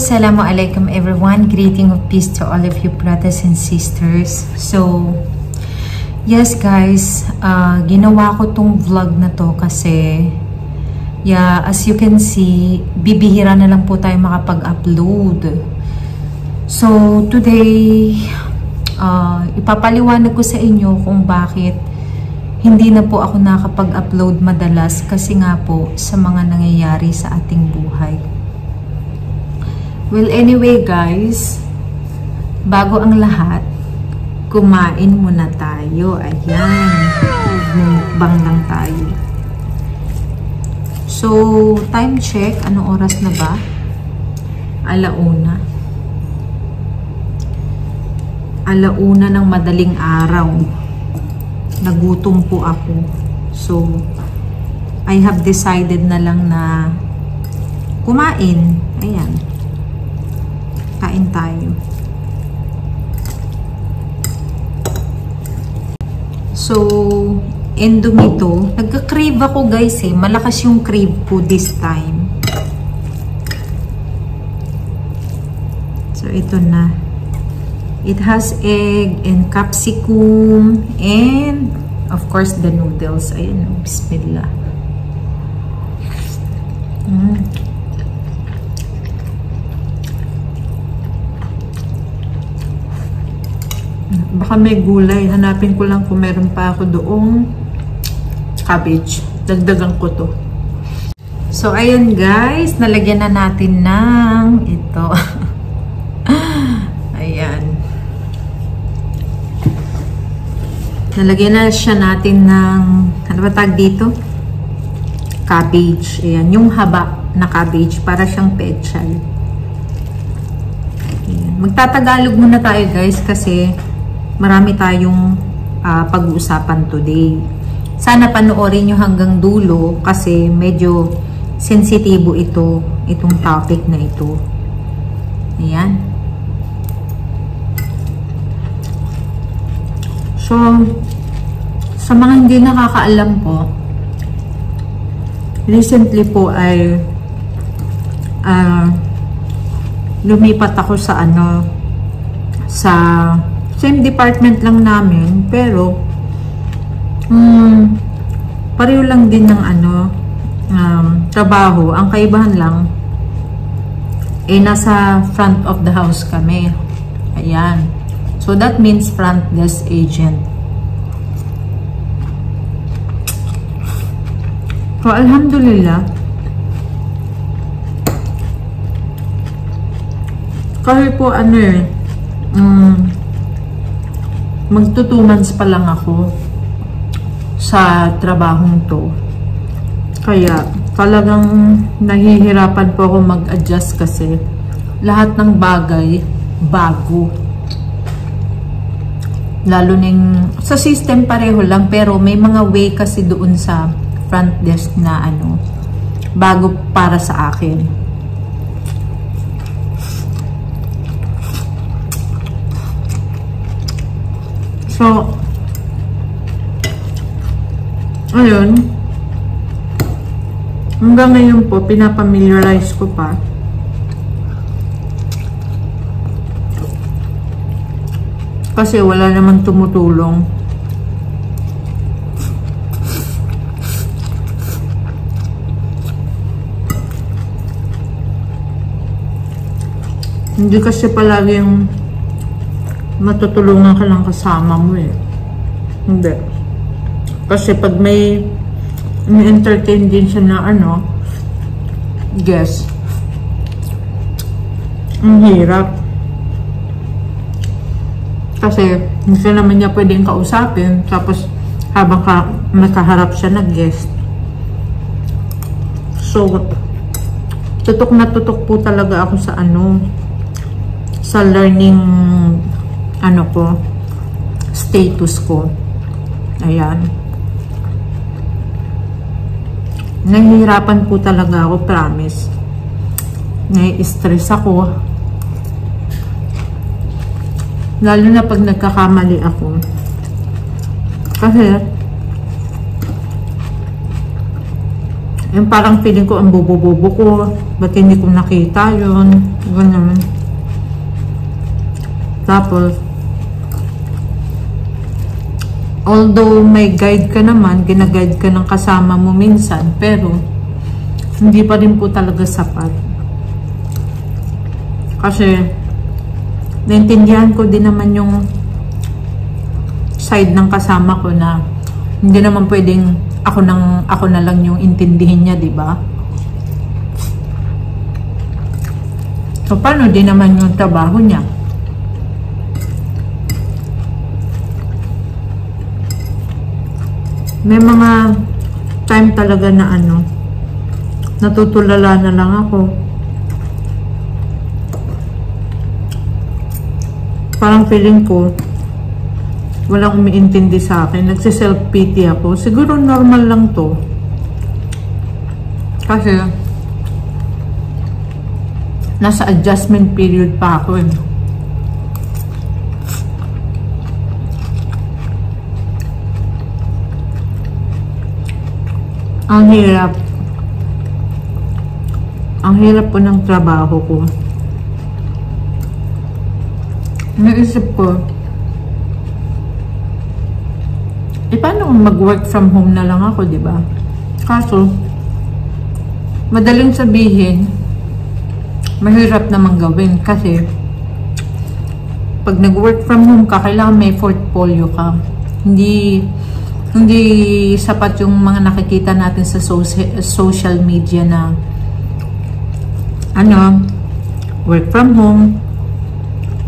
Assalamualaikum everyone. Greeting of peace to all of you brothers and sisters. So, yes guys, ginawa ko tong vlog na to kasi as you can see, bibihira na lang po tayo makapag-upload. So, today, ipapaliwanag ko sa inyo kung bakit hindi na po ako nakapag-upload madalas kasi nga po sa mga nangyayari sa ating buhay. Well, anyway guys, bago ang lahat, kumain muna tayo. Ayan, mukbang lang tayo. So, time check. Anong oras na ba? 1:00. 1:00 ng madaling araw. Nagutom po ako. So, I have decided na lang na kumain. Ayan. Kain tayo. So, Indomie to. Nagka-crave ako guys eh. Malakas yung crave ko this time. So, ito na. It has egg and capsicum and of course the noodles. Ayan, bismillah. Baka may gulay. Hanapin ko lang kung meron pa ako doong cabbage. Dagdagan ko to. So, ayun guys. Nalagyan na natin ng ito. Ayan. Nalagyan na siya natin ng, ano ba tag dito? Cabbage. Ayan. Yung haba na cabbage. Para siyang pechay. Ayan. Magtatagalog muna tayo guys kasi marami tayong pag-uusapan today. Sana panoorin nyo hanggang dulo kasi medyo sensitibo itong topic na ito. Ayan. So, sa mga hindi nakakaalam po, recently po ay lumipat ako sa same department lang namin, pero pareho lang din ng trabaho. Ang kaibahan lang nasa front of the house kami. Ayan. So that means front desk agent. So alhamdulillah, kahit po magto 2 months pa lang ako sa trabahong to. Kaya talagang nahihirapan po ako mag-adjust kasi lahat ng bagay bago. Lalo sa system pareho lang pero may mga way kasi doon sa front desk na bago para sa akin. So, ayun. Hanggang ngayon po, pinapamiliarize ko pa. Kasi wala naman tumutulong. Hindi kasi palaging matutulungan ka lang kasama mo eh. Hindi. Kasi pag may entertain din siya na guess, ang hirap. Kasi hindi naman niya pwedeng kausapin tapos habang nakaharap siya na guest. So, tutok na tutok po talaga ako sa sa learning status ko. Ayan. Nahihirapan po talaga ako, promise. Nai-stress ako. Lalo na pag nagkakamali ako. Kasi Yung parang feeling ko ang bobo-bobo ko. Ba't hindi ko nakita yun? Ganun. Tapos, although may guide ka naman, ginaguide ka ng kasama mo minsan, pero hindi pa rin po talaga sapat. Kasi, naintindihan ko din naman yung side ng kasama ko na hindi naman pwedeng ako na lang yung intindihin niya, di ba? So, paano din naman yung trabaho niya? May mga time talaga na natutulala na lang ako. Parang feeling ko walang umiintindi sa akin. Nagsiself-pity ako. Siguro normal lang to. Kasi nasa adjustment period pa ako . Ang hirap. Ang hirap po ng trabaho ko. Naisip ko, paano kung mag-work from home na lang ako, di ba? Kaso, madaling sabihin, mahirap namang gawin kasi pag nag-work from home ka, kailangan may portfolio ka. Hindi sapat yung mga nakikita natin sa social media na work from home.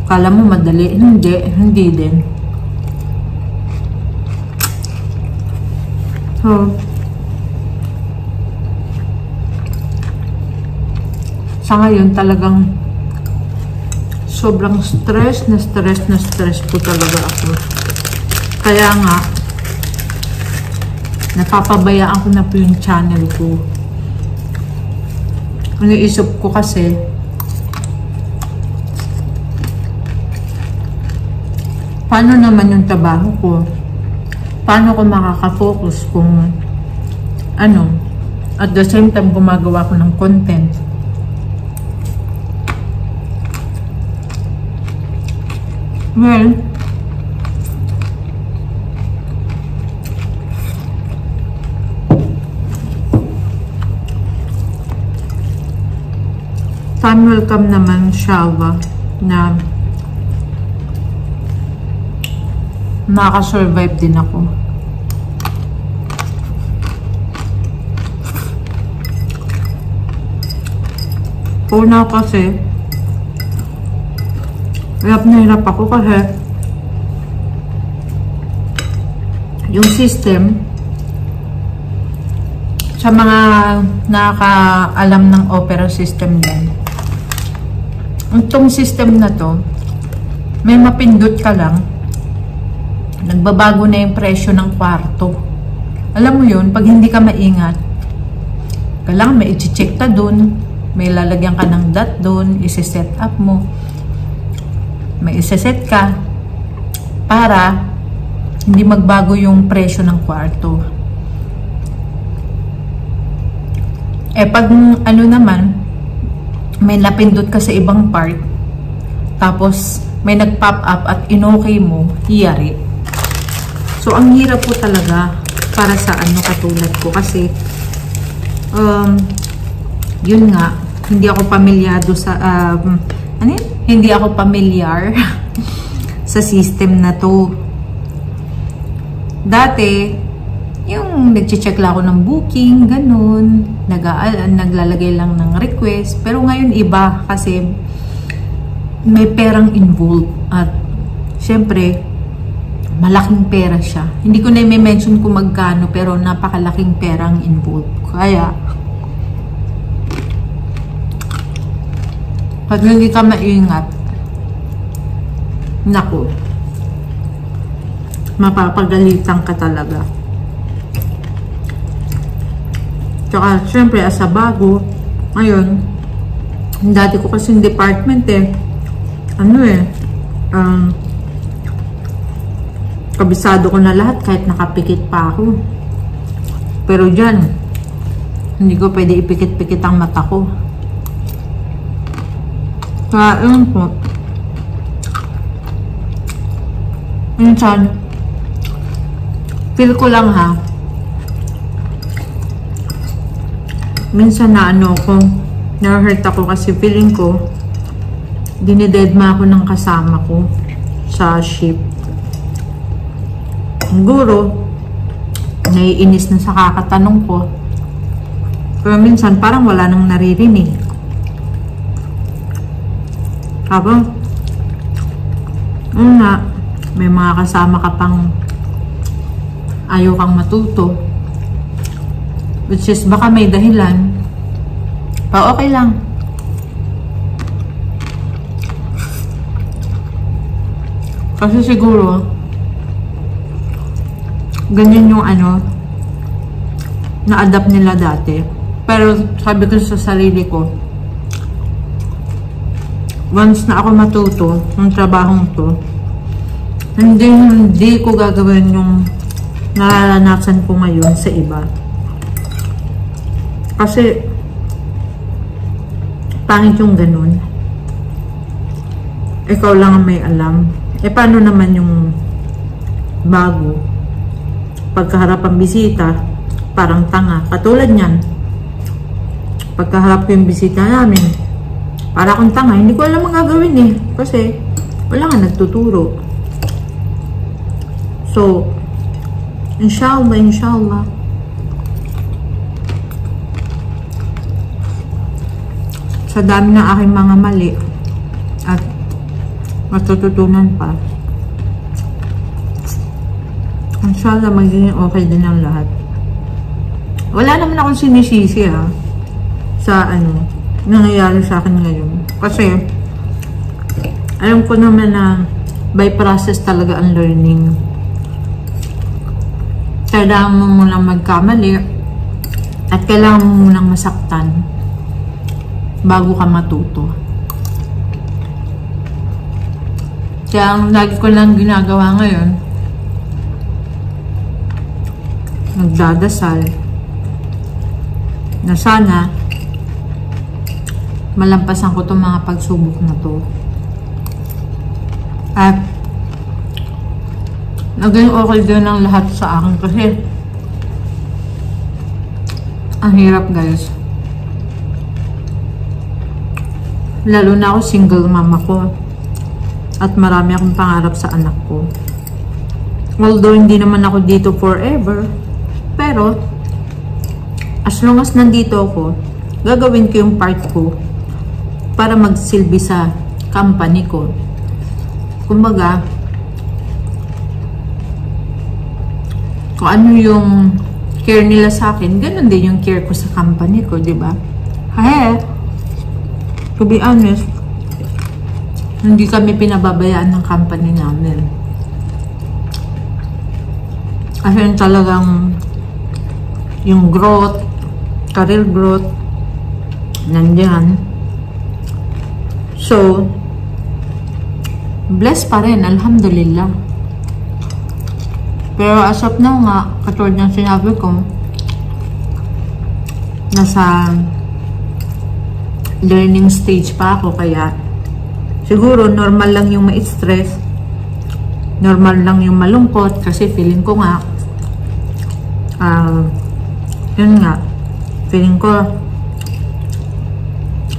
Kala mo madali. Hindi din. So, sa ngayon talagang sobrang stress po talaga ako. Kaya nga, napapabayaan ko na po yung channel ko. Iniisip ko kasi, paano naman yung trabaho ko? Paano ko makaka-focus kung at the same time gumagawa ko ng content? Well, time will come naman, Shalva, na makaka-survive din ako. Una kasi, hirap na hirap ako kasi yung system, sa mga nakakaalam ng opera system din, itong system na to, may mapindot ka lang, nagbabago na yung presyo ng kwarto. Alam mo yun, pag hindi ka maingat, kailangan may i-check ka dun, may lalagyan ka ng dot dun, isi-set up mo, may isi-set ka para hindi magbago yung presyo ng kwarto. Pag naman, may napindot ka sa ibang part, tapos may nag-pop up at inokay mo, hiyari. So, ang hirap po talaga para sa katulad ko kasi yun nga, hindi ako pamilyado sa hindi ako pamilyar sa system na to. Dati, yung nagche-check lang ako ng booking, ganun, naglalagay lang ng request, pero ngayon iba kasi may perang involved at syempre malaking pera siya. Hindi ko na i-mention kung magkano, pero napakalaking perang involved. Kaya pag hindi ka maingat, naku, mapapagalitan ka talaga. Tsaka, syempre, as a bago, ngayon, dati ko kasing department kabisado ko na lahat kahit nakapikit pa ako. Pero dyan, Hindi ko pwede ipikit-pikit ang mata ko. Kaya, yun po. Minsan, feel ko lang ha. Minsan na ano ko, na-hurt ako kasi feeling ko, dinidedma ako ng kasama ko sa ship. Siguro, naiinis na sa kakatanong ko. Pero minsan, parang wala nang naririnig. Habang, may mga kasama ka pang ayaw kang matuto. Which is, baka may dahilan. Pa, okay lang. Kasi siguro, ganyan yung na-adapt nila dati. Pero sabi ko sa sarili ko, once na ako matuto ng trabahong to, hindi ko gagawin yung nararanasan ko ngayon sa iba. Kasi pangit yung ganun. Ikaw lang ang may alam. Paano naman yung bago? Pagkaharap ang bisita, parang tanga. Katulad niyan. Pagkaharap ko yung bisita namin, para akong tanga. Hindi ko alam ang gagawin kasi wala nga nagtuturo. So, inshallah. Sa dami ng aking mga mali at matututunan pa, inshallah magiging okay din ang lahat. Wala naman akong sinisisi sa nangyayari sa akin ngayon. Kasi alam ko naman na by process talaga ang learning. Kailangan mo munang magkamali at kailangan mo munang masaktan bago ka matuto. Kaya ang lagi ko lang ginagawa ngayon, nagdadasal na sana malampasan ko itong mga pagsubok na to. At naging okay din ang lahat sa akin kasi ang hirap guys. Lalo na ako single mama ko at marami akong pangarap sa anak ko. Although hindi naman ako dito forever, pero as long as nandito ako, gagawin ko yung part ko para magsilbi sa company ko. Kumbaga, kung ano yung care nila sa akin, ganun din yung care ko sa company ko, di ba? To be honest, hindi kami pinababayaan ng company namin. Kasi talagang yung growth, career growth, nandiyan. So, blessed pa rin, alhamdulillah. Pero as of now nga, katulad ng sinabi ko, nasa learning stage pa ako, kaya siguro normal lang yung ma-stress, normal lang yung malungkot, kasi feeling ko nga, yun nga, feeling ko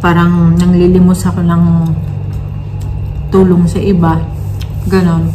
parang nanglilimos ako ng tulong sa iba, ganon,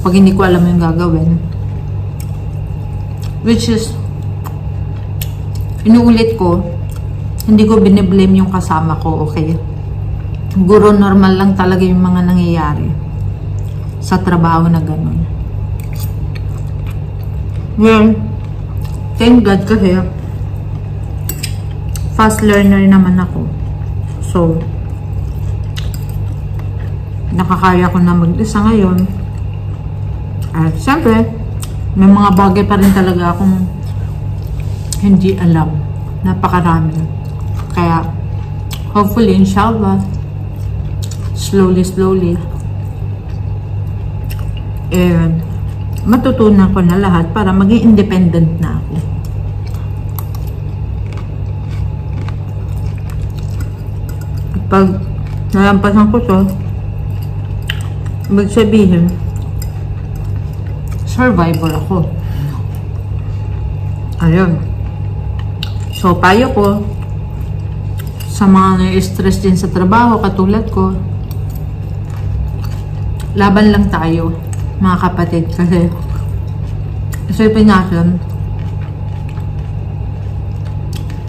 pag hindi ko alam yung gagawin, which is inuulit ko, hindi ko biniblame yung kasama ko, okay? Siguro normal lang talaga yung mga nangyayari sa trabaho na ganon. Well, thank God kasi fast learner naman ako. So, nakakaya ko na mag-isa ngayon. At syempre, may mga bagay pa rin talaga akong hindi alam. Napakarami. Kaya, hopefully, inshallah, slowly, matutunan ko na lahat para maging independent na ako. pag nalampasan ko to, ibig sabihin, survivor ako. Ayun. So, payo ko, sa mga nai-stress din sa trabaho, katulad ko, laban lang tayo, mga kapatid, kasi isipin natin,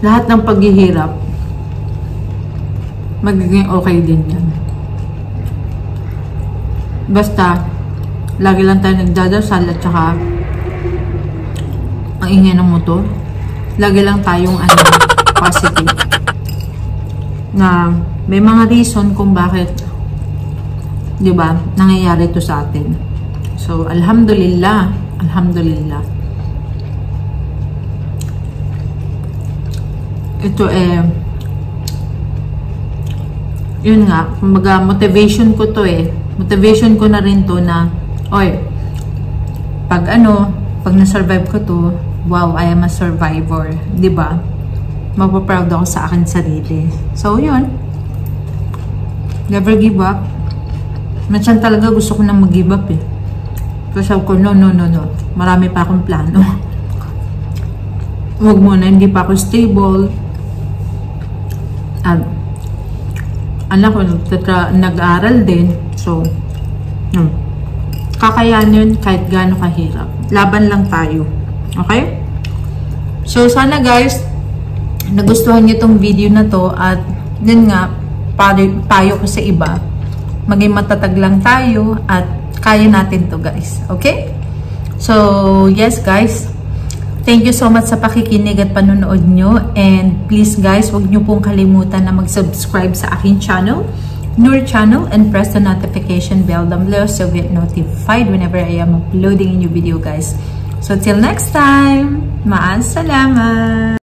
lahat ng paghihirap, magiging okay din yan. Basta, lagi lang tayo nagdadasal at saka ang ingay ng motor. Lagi lang tayong positive. Na may mga reason kung bakit, di ba, nangyayari to sa atin. So, alhamdulillah. Alhamdulillah. Ito yun nga, kumbaga motivation ko to motivation ko na rin to na, oy, pag na-survive ko to, wow, I am a survivor, di ba? Mapaproud ako sa akin sarili. So, yun. Never give up. Minsan talaga gusto ko na mag-give up Kasi ako, no. Marami pa akong plano. Huwag muna, hindi pa ako stable. At, anak ko, nag-aaral din. So, kakayanin kahit gaano kahirap. Laban lang tayo. Okay? So, sana guys, nagustuhan niyo tong video na to. At, yun nga, payo ko sa iba. Maging matatag lang tayo. At, kaya natin to guys. Okay? So, yes guys. Thank you so much sa pakikinig at panonood nyo. And please guys, huwag nyo pong kalimutan na mag-subscribe sa aking channel, Noor Channel, and press the notification bell down below so get notified whenever I am uploading a new video guys. So till next time, ma'asalamat!